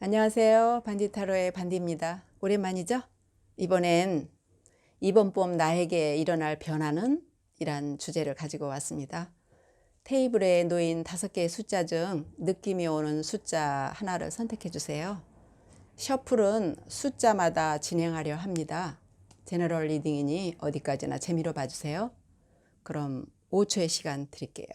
안녕하세요. 반디타로의 반디입니다. 오랜만이죠? 이번엔 이번 봄 나에게 일어날 변화는? 이란 주제를 가지고 왔습니다. 테이블에 놓인 5개의 숫자 중 느낌이 오는 숫자 하나를 선택해 주세요. 셔플은 숫자마다 진행하려 합니다. 제너럴 리딩이니 어디까지나 재미로 봐주세요. 그럼 5초의 시간 드릴게요.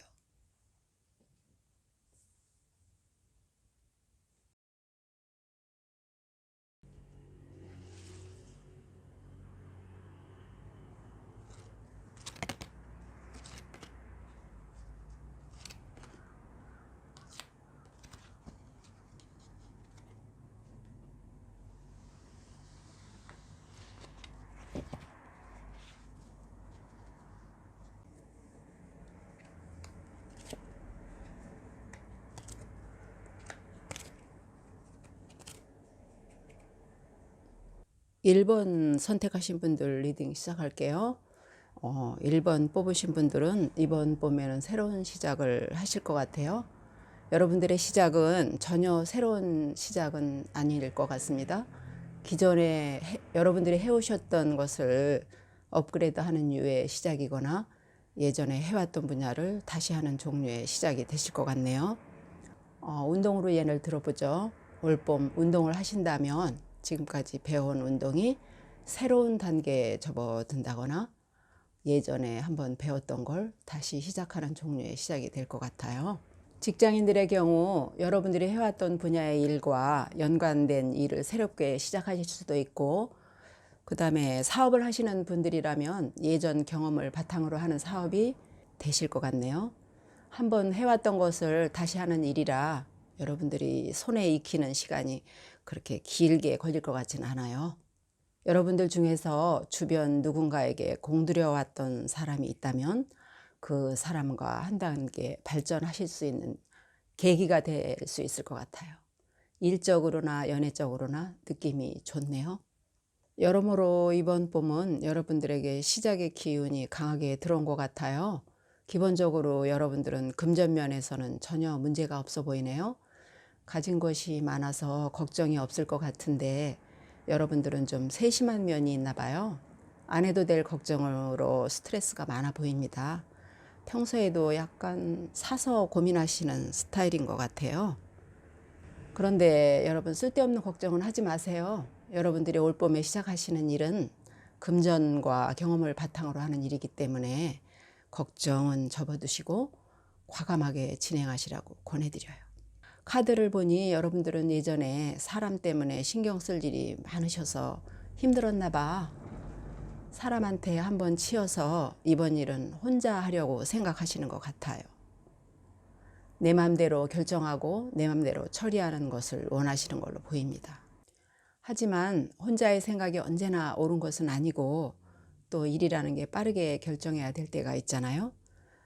1번 선택하신 분들 리딩 시작할게요. 1번 뽑으신 분들은 이번 봄에는 새로운 시작을 하실 것 같아요. 여러분들의 시작은 전혀 새로운 시작은 아닐 것 같습니다. 기존에 여러분들이 해오셨던 것을 업그레이드하는 유의 시작이거나 예전에 해왔던 분야를 다시 하는 종류의 시작이 되실 것 같네요. 운동으로 예를 들어보죠. 올봄 운동을 하신다면 지금까지 배워온 운동이 새로운 단계에 접어든다거나 예전에 한번 배웠던 걸 다시 시작하는 종류의 시작이 될 것 같아요. 직장인들의 경우 여러분들이 해왔던 분야의 일과 연관된 일을 새롭게 시작하실 수도 있고, 그 다음에 사업을 하시는 분들이라면 예전 경험을 바탕으로 하는 사업이 되실 것 같네요. 한번 해왔던 것을 다시 하는 일이라 여러분들이 손에 익히는 시간이 그렇게 길게 걸릴 것 같지는 않아요. 여러분들 중에서 주변 누군가에게 공들여왔던 사람이 있다면 그 사람과 한 단계 발전하실 수 있는 계기가 될 수 있을 것 같아요. 일적으로나 연애적으로나 느낌이 좋네요. 여러모로 이번 봄은 여러분들에게 시작의 기운이 강하게 들어온 것 같아요. 기본적으로 여러분들은 금전면에서는 전혀 문제가 없어 보이네요. 가진 것이 많아서 걱정이 없을 것 같은데 여러분들은 좀 세심한 면이 있나 봐요. 안 해도 될 걱정으로 스트레스가 많아 보입니다. 평소에도 약간 사서 고민하시는 스타일인 것 같아요. 그런데 여러분 쓸데없는 걱정은 하지 마세요. 여러분들이 올봄에 시작하시는 일은 금전과 경험을 바탕으로 하는 일이기 때문에 걱정은 접어두시고 과감하게 진행하시라고 권해드려요. 카드를 보니 여러분들은 예전에 사람 때문에 신경 쓸 일이 많으셔서 힘들었나 봐. 사람한테 한번 치여서 이번 일은 혼자 하려고 생각하시는 것 같아요. 내 맘대로 결정하고 내 맘대로 처리하는 것을 원하시는 걸로 보입니다. 하지만 혼자의 생각이 언제나 옳은 것은 아니고 또 일이라는 게 빠르게 결정해야 될 때가 있잖아요.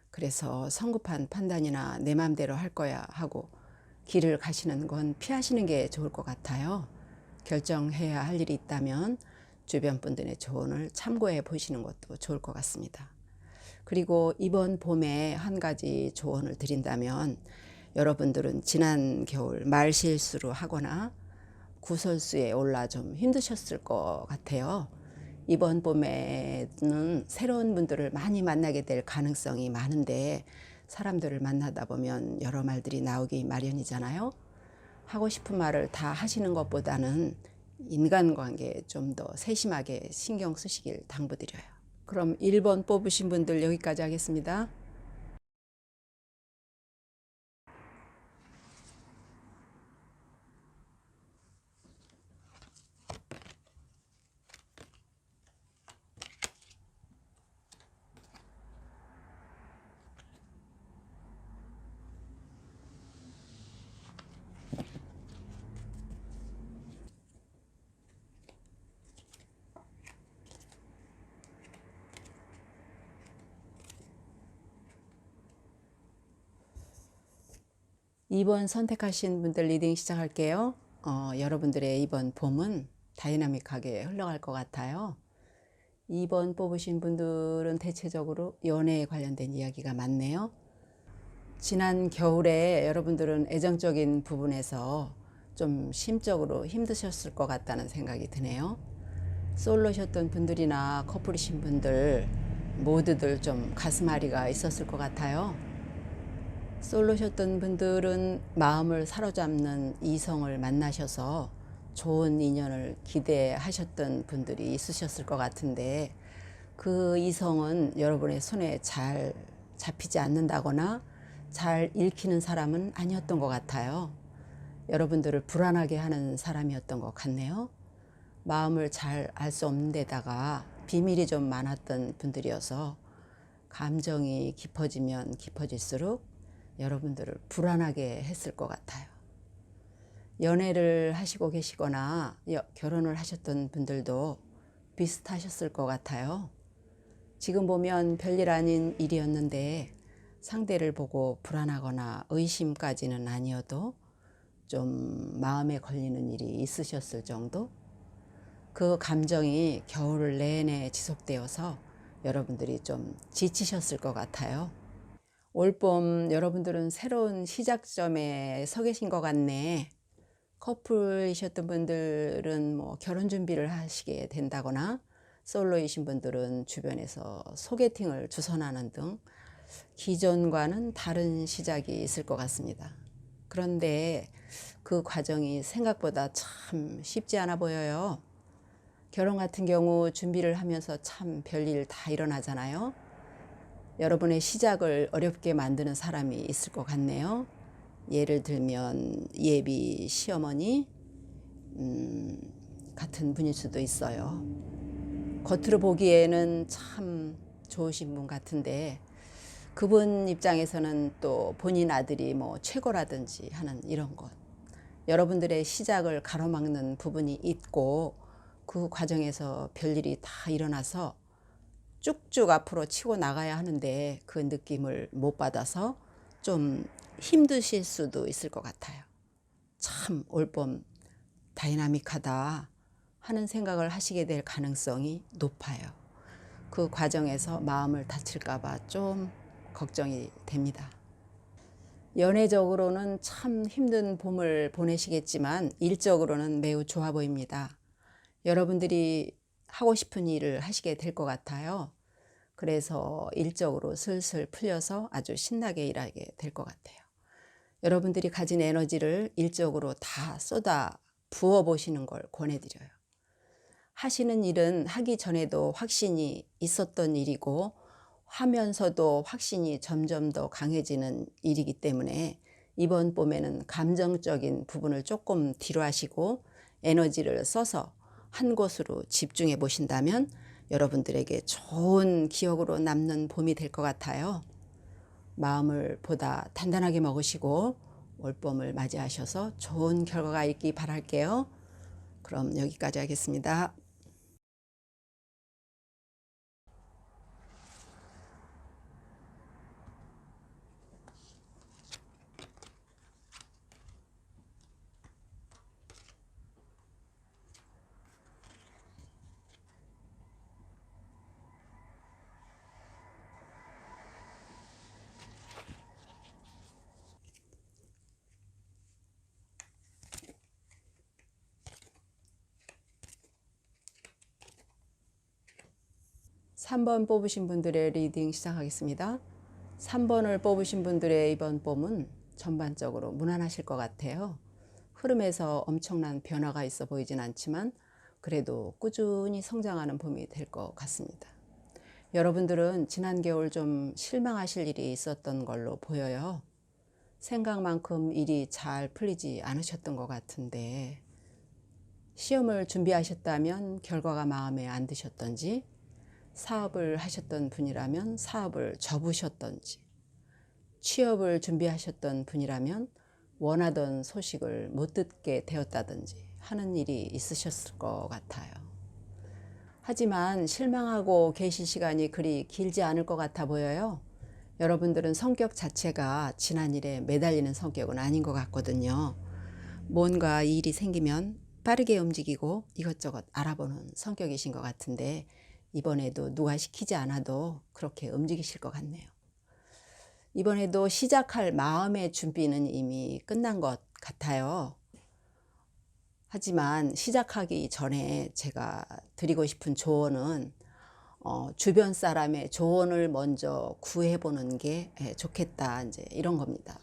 그래서 성급한 판단이나 내 맘대로 할 거야 하고 길을 가시는 건 피하시는 게 좋을 것 같아요. 결정해야 할 일이 있다면 주변 분들의 조언을 참고해 보시는 것도 좋을 것 같습니다. 그리고 이번 봄에 한 가지 조언을 드린다면 여러분들은 지난 겨울 말실수로 하거나 구설수에 올라 좀 힘드셨을 것 같아요. 이번 봄에는 새로운 분들을 많이 만나게 될 가능성이 많은데 사람들을 만나다 보면 여러 말들이 나오기 마련이잖아요. 하고 싶은 말을 다 하시는 것보다는 인간관계에 좀 더 세심하게 신경 쓰시길 당부드려요. 그럼 1번 뽑으신 분들 여기까지 하겠습니다. 2번 선택하신 분들 리딩 시작할게요. 여러분들의 이번 봄은 다이나믹하게 흘러갈 것 같아요. 2번 뽑으신 분들은 대체적으로 연애에 관련된 이야기가 많네요. 지난 겨울에 여러분들은 애정적인 부분에서 좀 심적으로 힘드셨을 것 같다는 생각이 드네요. 솔로셨던 분들이나 커플이신 분들 모두들 좀 가슴앓이가 있었을 것 같아요. 솔로셨던 분들은 마음을 사로잡는 이성을 만나셔서 좋은 인연을 기대하셨던 분들이 있으셨을 것 같은데, 그 이성은 여러분의 손에 잘 잡히지 않는다거나 잘 읽히는 사람은 아니었던 것 같아요. 여러분들을 불안하게 하는 사람이었던 것 같네요. 마음을 잘 알 수 없는 데다가 비밀이 좀 많았던 분들이어서 감정이 깊어지면 깊어질수록 여러분들을 불안하게 했을 것 같아요. 연애를 하시고 계시거나 결혼을 하셨던 분들도 비슷하셨을 것 같아요. 지금 보면 별일 아닌 일이었는데 상대를 보고 불안하거나 의심까지는 아니어도 좀 마음에 걸리는 일이 있으셨을 정도? 그 감정이 겨울 내내 지속되어서 여러분들이 좀 지치셨을 것 같아요. 올봄 여러분들은 새로운 시작점에 서 계신 것 같네. 커플이셨던 분들은 뭐 결혼 준비를 하시게 된다거나, 솔로이신 분들은 주변에서 소개팅을 주선하는 등 기존과는 다른 시작이 있을 것 같습니다. 그런데 그 과정이 생각보다 참 쉽지 않아 보여요. 결혼 같은 경우 준비를 하면서 참 별일 다 일어나잖아요. 여러분의 시작을 어렵게 만드는 사람이 있을 것 같네요. 예를 들면 예비 시어머니 같은 분일 수도 있어요. 겉으로 보기에는 참 좋으신 분 같은데 그분 입장에서는 또 본인 아들이 뭐 최고라든지 하는 이런 것, 여러분들의 시작을 가로막는 부분이 있고 그 과정에서 별일이 다 일어나서 쭉쭉 앞으로 치고 나가야 하는데 그 느낌을 못 받아서 좀 힘드실 수도 있을 것 같아요. 참 올봄 다이나믹하다 하는 생각을 하시게 될 가능성이 높아요. 그 과정에서 마음을 다칠까 봐 좀 걱정이 됩니다. 연애적으로는 참 힘든 봄을 보내시겠지만 일적으로는 매우 좋아 보입니다. 여러분들이 하고 싶은 일을 하시게 될 것 같아요. 그래서 일적으로 슬슬 풀려서 아주 신나게 일하게 될 것 같아요. 여러분들이 가진 에너지를 일적으로 다 쏟아 부어 보시는 걸 권해드려요. 하시는 일은 하기 전에도 확신이 있었던 일이고 하면서도 확신이 점점 더 강해지는 일이기 때문에 이번 봄에는 감정적인 부분을 조금 뒤로 하시고 에너지를 써서 한 곳으로 집중해 보신다면 여러분들에게 좋은 기억으로 남는 봄이 될 것 같아요. 마음을 보다 단단하게 먹으시고 올봄을 맞이하셔서 좋은 결과가 있기 바랄게요. 그럼 여기까지 하겠습니다. 3번 뽑으신 분들의 리딩 시작하겠습니다. 3번을 뽑으신 분들의 이번 봄은 전반적으로 무난하실 것 같아요. 흐름에서 엄청난 변화가 있어 보이진 않지만 그래도 꾸준히 성장하는 봄이 될 것 같습니다. 여러분들은 지난 겨울 좀 실망하실 일이 있었던 걸로 보여요. 생각만큼 일이 잘 풀리지 않으셨던 것 같은데 시험을 준비하셨다면 결과가 마음에 안 드셨던지, 사업을 하셨던 분이라면 사업을 접으셨던지, 취업을 준비하셨던 분이라면 원하던 소식을 못 듣게 되었다든지 하는 일이 있으셨을 것 같아요. 하지만 실망하고 계실 시간이 그리 길지 않을 것 같아 보여요. 여러분들은 성격 자체가 지난 일에 매달리는 성격은 아닌 것 같거든요. 뭔가 일이 생기면 빠르게 움직이고 이것저것 알아보는 성격이신 것 같은데 이번에도 누가 시키지 않아도 그렇게 움직이실 것 같네요. 이번에도 시작할 마음의 준비는 이미 끝난 것 같아요. 하지만 시작하기 전에 제가 드리고 싶은 조언은 주변 사람의 조언을 먼저 구해보는 게 좋겠다, 이제 이런 겁니다.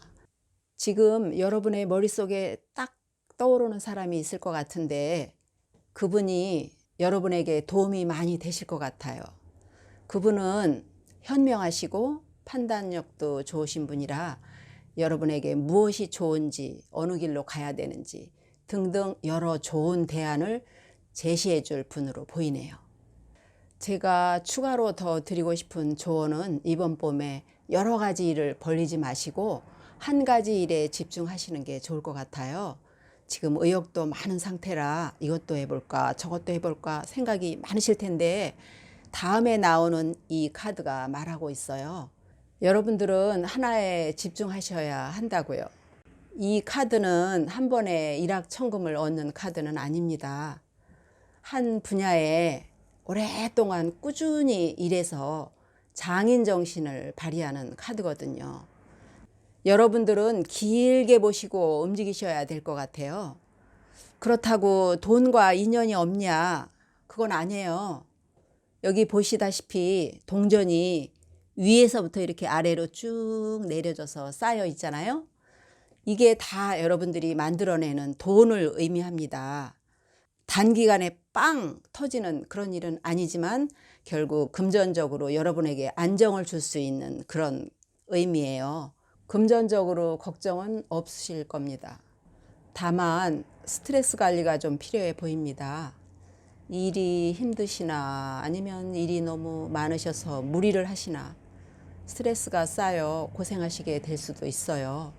지금 여러분의 머릿속에 딱 떠오르는 사람이 있을 것 같은데 그분이 여러분에게 도움이 많이 되실 것 같아요. 그분은 현명하시고 판단력도 좋으신 분이라 여러분에게 무엇이 좋은지, 어느 길로 가야 되는지 등등 여러 좋은 대안을 제시해 줄 분으로 보이네요. 제가 추가로 더 드리고 싶은 조언은 이번 봄에 여러 가지 일을 벌리지 마시고 한 가지 일에 집중하시는 게 좋을 것 같아요. 지금 의욕도 많은 상태라 이것도 해볼까 저것도 해볼까 생각이 많으실 텐데 다음에 나오는 이 카드가 말하고 있어요. 여러분들은 하나에 집중하셔야 한다고요. 이 카드는 한 번에 일확천금을 얻는 카드는 아닙니다. 한 분야에 오랫동안 꾸준히 일해서 장인 정신을 발휘하는 카드거든요. 여러분들은 길게 보시고 움직이셔야 될 것 같아요. 그렇다고 돈과 인연이 없냐? 그건 아니에요. 여기 보시다시피 동전이 위에서부터 이렇게 아래로 쭉 내려져서 쌓여 있잖아요. 이게 다 여러분들이 만들어내는 돈을 의미합니다. 단기간에 빵 터지는 그런 일은 아니지만 결국 금전적으로 여러분에게 안정을 줄 수 있는 그런 의미예요. 금전적으로 걱정은 없으실 겁니다. 다만 스트레스 관리가 좀 필요해 보입니다. 일이 힘드시나 아니면 일이 너무 많으셔서 무리를 하시나 스트레스가 쌓여 고생하시게 될 수도 있어요.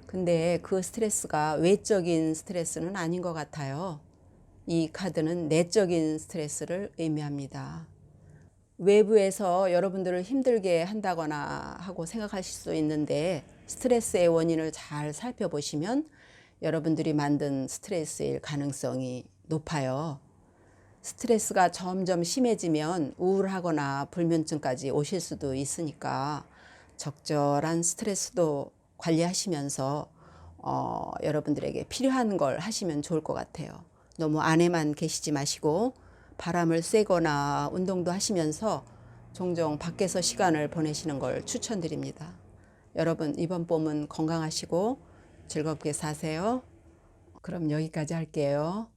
근데 그 스트레스가 외적인 스트레스는 아닌 것 같아요. 이 카드는 내적인 스트레스를 의미합니다. 외부에서 여러분들을 힘들게 한다거나 하고 생각하실 수 있는데 스트레스의 원인을 잘 살펴보시면 여러분들이 만든 스트레스일 가능성이 높아요. 스트레스가 점점 심해지면 우울하거나 불면증까지 오실 수도 있으니까 적절한 스트레스도 관리하시면서 여러분들에게 필요한 걸 하시면 좋을 것 같아요. 너무 안에만 계시지 마시고 바람을 쐬거나 운동도 하시면서 종종 밖에서 시간을 보내시는 걸 추천드립니다. 여러분 이번 봄은 건강하시고 즐겁게 사세요. 그럼 여기까지 할게요.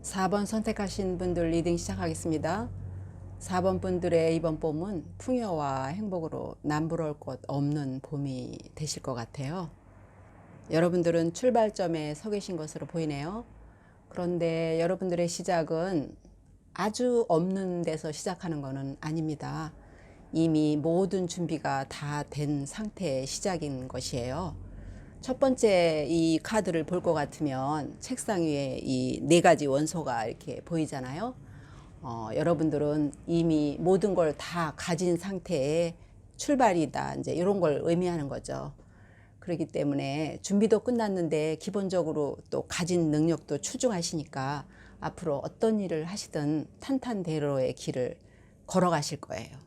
4번 선택하신 분들 리딩 시작하겠습니다. 4번 분들의 이번 봄은 풍요와 행복으로 남부러울 것 없는 봄이 되실 것 같아요. 여러분들은 출발점에 서 계신 것으로 보이네요. 그런데 여러분들의 시작은 아주 없는 데서 시작하는 것은 아닙니다. 이미 모든 준비가 다 된 상태의 시작인 것이에요. 첫 번째 이 카드를 볼 것 같으면 책상 위에 이 네 가지 원소가 이렇게 보이잖아요. 여러분들은 이미 모든 걸 다 가진 상태의 출발이다. 이제 이런 걸 의미하는 거죠. 그렇기 때문에 준비도 끝났는데 기본적으로 또 가진 능력도 출중하시니까 앞으로 어떤 일을 하시든 탄탄대로의 길을 걸어가실 거예요.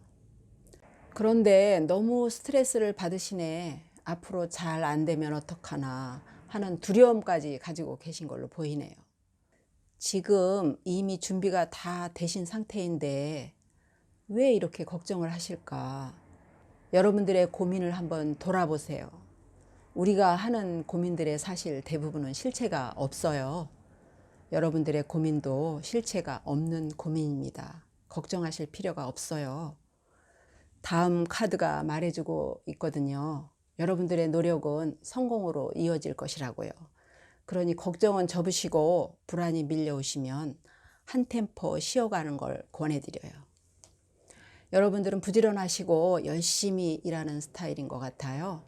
그런데 너무 스트레스를 받으시네. 앞으로 잘 안 되면 어떡하나 하는 두려움까지 가지고 계신 걸로 보이네요. 지금 이미 준비가 다 되신 상태인데 왜 이렇게 걱정을 하실까? 여러분들의 고민을 한번 돌아보세요. 우리가 하는 고민들의 사실 대부분은 실체가 없어요. 여러분들의 고민도 실체가 없는 고민입니다. 걱정하실 필요가 없어요. 다음 카드가 말해주고 있거든요. 여러분들의 노력은 성공으로 이어질 것이라고요. 그러니 걱정은 접으시고 불안이 밀려오시면 한 템포 쉬어가는 걸 권해드려요. 여러분들은 부지런하시고 열심히 일하는 스타일인 것 같아요.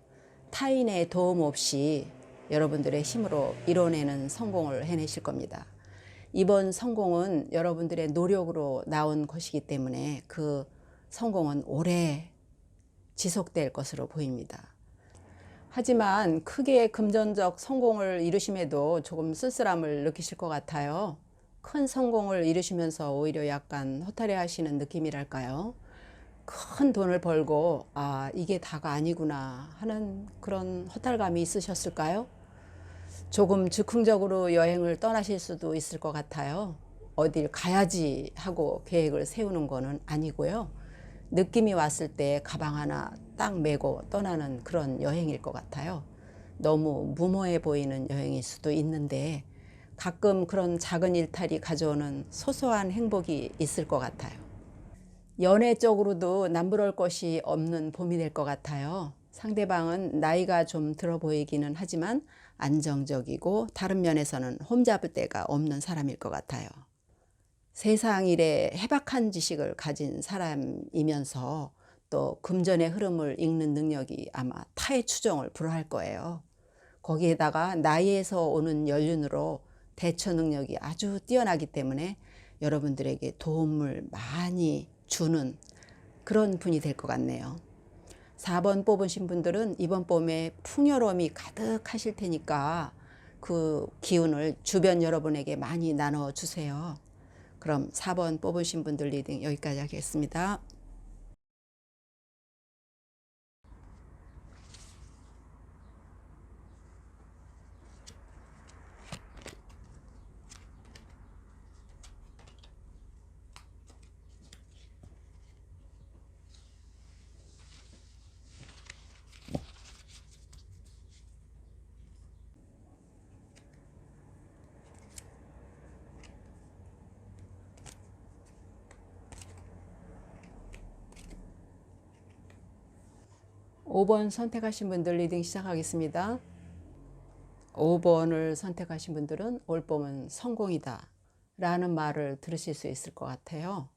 타인의 도움 없이 여러분들의 힘으로 이뤄내는 성공을 해내실 겁니다. 이번 성공은 여러분들의 노력으로 나온 것이기 때문에 그 성공은 오래 지속될 것으로 보입니다. 하지만 크게 금전적 성공을 이루심에도 조금 쓸쓸함을 느끼실 것 같아요. 큰 성공을 이루시면서 오히려 약간 허탈해 하시는 느낌이랄까요? 큰 돈을 벌고 이게 다가 아니구나 하는 그런 허탈감이 있으셨을까요? 조금 즉흥적으로 여행을 떠나실 수도 있을 것 같아요. 어딜 가야지 하고 계획을 세우는 거는 아니고요. 느낌이 왔을 때 가방 하나 딱 메고 떠나는 그런 여행일 것 같아요. 너무 무모해 보이는 여행일 수도 있는데 가끔 그런 작은 일탈이 가져오는 소소한 행복이 있을 것 같아요. 연애적으로도 남부러울 것이 없는 봄이 될 것 같아요. 상대방은 나이가 좀 들어 보이기는 하지만 안정적이고 다른 면에서는 홈잡을 데가 없는 사람일 것 같아요. 세상 일에 해박한 지식을 가진 사람이면서 또 금전의 흐름을 읽는 능력이 아마 타의 추종을 불허할 거예요. 거기에다가 나이에서 오는 연륜으로 대처 능력이 아주 뛰어나기 때문에 여러분들에게 도움을 많이 주는 그런 분이 될 것 같네요. 4번 뽑으신 분들은 이번 봄에 풍요로움이 가득하실 테니까 그 기운을 주변 여러분에게 많이 나눠주세요. 그럼 4번 뽑으신 분들 리딩 여기까지 하겠습니다. 5번 선택하신 분들 리딩 시작하겠습니다. 5번을 선택하신 분들은 올 봄은 성공이다 라는 말을 들으실 수 있을 것 같아요.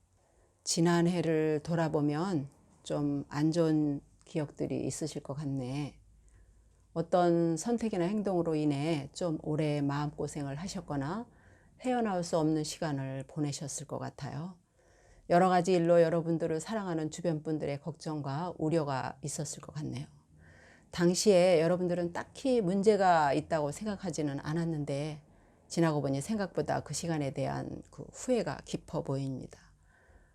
지난 해를 돌아보면 좀 안 좋은 기억들이 있으실 것 같네. 어떤 선택이나 행동으로 인해 좀 오래 마음고생을 하셨거나 헤어나올 수 없는 시간을 보내셨을 것 같아요. 여러 가지 일로 여러분들을 사랑하는 주변 분들의 걱정과 우려가 있었을 것 같네요. 당시에 여러분들은 딱히 문제가 있다고 생각하지는 않았는데 지나고 보니 생각보다 그 시간에 대한 그 후회가 깊어 보입니다.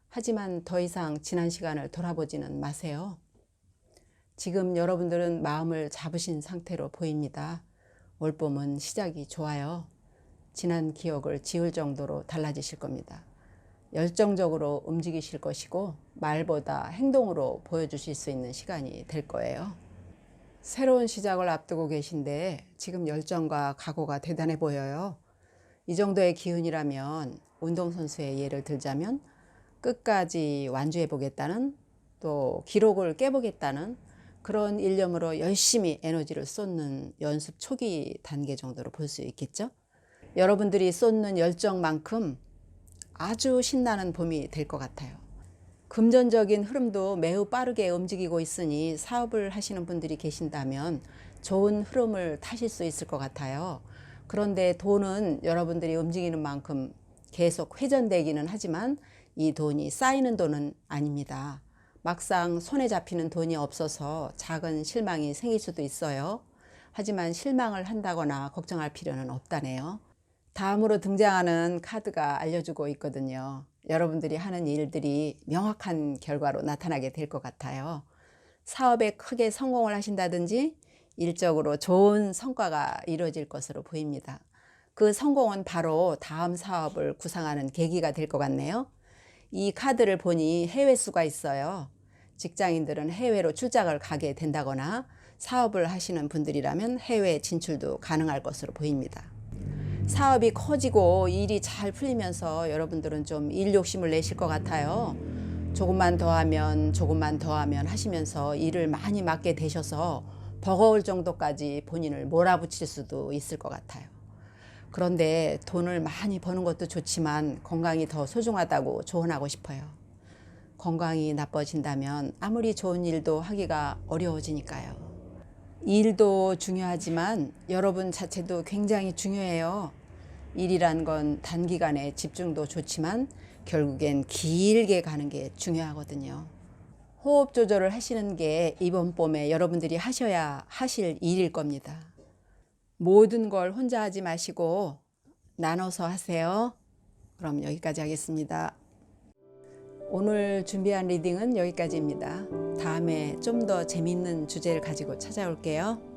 하지만 더 이상 지난 시간을 돌아보지는 마세요. 지금 여러분들은 마음을 잡으신 상태로 보입니다. 올 봄은 시작이 좋아요. 지난 기억을 지울 정도로 달라지실 겁니다. 열정적으로 움직이실 것이고 말보다 행동으로 보여주실 수 있는 시간이 될 거예요. 새로운 시작을 앞두고 계신데 지금 열정과 각오가 대단해 보여요. 이 정도의 기운이라면 운동선수의 예를 들자면 끝까지 완주해 보겠다는 또 기록을 깨보겠다는 그런 일념으로 열심히 에너지를 쏟는 연습 초기 단계 정도로 볼 수 있겠죠. 여러분들이 쏟는 열정만큼 아주 신나는 봄이 될 것 같아요. 금전적인 흐름도 매우 빠르게 움직이고 있으니 사업을 하시는 분들이 계신다면 좋은 흐름을 타실 수 있을 것 같아요. 그런데 돈은 여러분들이 움직이는 만큼 계속 회전되기는 하지만 이 돈이 쌓이는 돈은 아닙니다. 막상 손에 잡히는 돈이 없어서 작은 실망이 생길 수도 있어요. 하지만 실망을 한다거나 걱정할 필요는 없다네요. 다음으로 등장하는 카드가 알려주고 있거든요. 여러분들이 하는 일들이 명확한 결과로 나타나게 될 것 같아요. 사업에 크게 성공을 하신다든지 일적으로 좋은 성과가 이루어질 것으로 보입니다. 그 성공은 바로 다음 사업을 구상하는 계기가 될 것 같네요. 이 카드를 보니 해외 수가 있어요. 직장인들은 해외로 출장을 가게 된다거나 사업을 하시는 분들이라면 해외 진출도 가능할 것으로 보입니다. 사업이 커지고 일이 잘 풀리면서 여러분들은 좀 일 욕심을 내실 것 같아요. 조금만 더 하면 조금만 더 하면 하시면서 일을 많이 맡게 되셔서 버거울 정도까지 본인을 몰아붙일 수도 있을 것 같아요. 그런데 돈을 많이 버는 것도 좋지만 건강이 더 소중하다고 조언하고 싶어요. 건강이 나빠진다면 아무리 좋은 일도 하기가 어려워지니까요. 일도 중요하지만 여러분 자체도 굉장히 중요해요. 일이란 건 단기간에 집중도 좋지만 결국엔 길게 가는 게 중요하거든요. 호흡 조절을 하시는 게 이번 봄에 여러분들이 하셔야 하실 일일 겁니다. 모든 걸 혼자 하지 마시고 나눠서 하세요. 그럼 여기까지 하겠습니다. 오늘 준비한 리딩은 여기까지입니다. 다음에 좀 더 재밌는 주제를 가지고 찾아올게요.